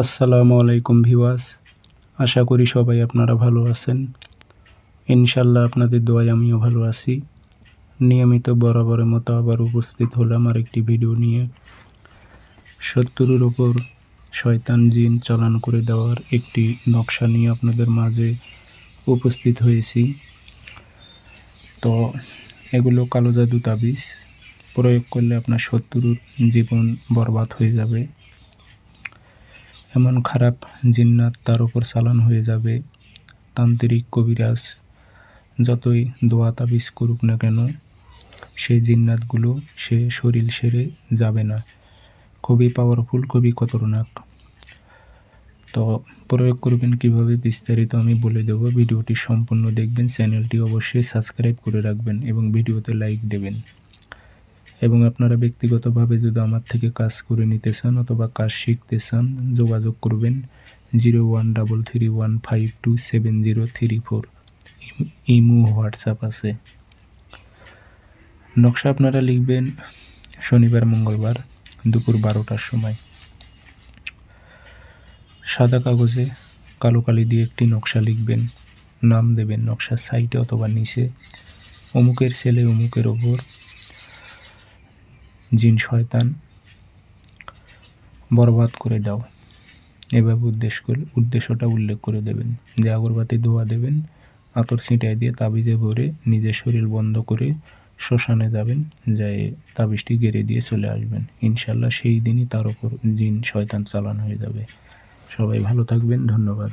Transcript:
আসসালামু আলাইকুম ভিউয়ার্স, আশা করি সবাই আপনারা ভালো আছেন। ইনশাল্লাহ আপনাদের দোয়ায় আমিও ভালো আছি। নিয়মিত বরাবরের মতো আবার উপস্থিত হলাম আরেকটি ভিডিও নিয়ে। শত্রুর ওপর শয়তান জিন চালান করে দেওয়ার একটি নকশা নিয়ে আপনাদের মাঝে উপস্থিত হয়েছি। তো এগুলো কালো জাদু তাবিজ প্রয়োগ করলে আপনার শত্রুর জীবন বরবাদ হয়ে যাবে, এমন খারাপ জিন্নাত তার উপর চালান হয়ে যাবে। তান্ত্রিক কবিরাজ যতই দোয়া তাবিজ করুক না কেন, সেই জিন্নাতগুলো সে শরীর সেরে যাবে না। খুবই পাওয়ারফুল, খুবই খতরনাক। তো প্রয়োগ করবেন কিভাবে বিস্তারিত আমি বলে দেবো। ভিডিওটি সম্পূর্ণ দেখবেন, চ্যানেলটি অবশ্যই সাবস্ক্রাইব করে রাখবেন এবং ভিডিওতে লাইক দেবেন। এবং আপনারা ব্যক্তিগতভাবে যদি আমার থেকে কাজ করে নিতে চান অথবা কাজ শিখতে চান, যোগাযোগ করবেন 013315270034। ইমো হোয়াটসঅ্যাপ আছে। নকশা আপনারা লিখবেন শনিবার মঙ্গলবার দুপুর 12টার সময়। সাদা কাগজে কালো কালি দিয়ে একটি নকশা লিখবেন, নাম দেবেন নকশার সাইডে অথবা নিচে। অমুকের ছেলে অমুকের ওপর জিন শয়তান বরবাদ করে দাও, এভাবে উদ্দেশ্যটা উল্লেখ করে দেবেন। যে আগরবাতি ধোয়া দেবেন, আতর ছিটাই দিয়ে তাবিজে ভরে নিজের শরীর বন্ধ করে শ্মশানে যাবেন, যাই তাবিজটি গেড়ে দিয়ে চলে আসবেন। ইনশাল্লাহ সেই দিনই তার ওপর জিন শয়তান চালান হয়ে যাবে। সবাই ভালো থাকবেন, ধন্যবাদ।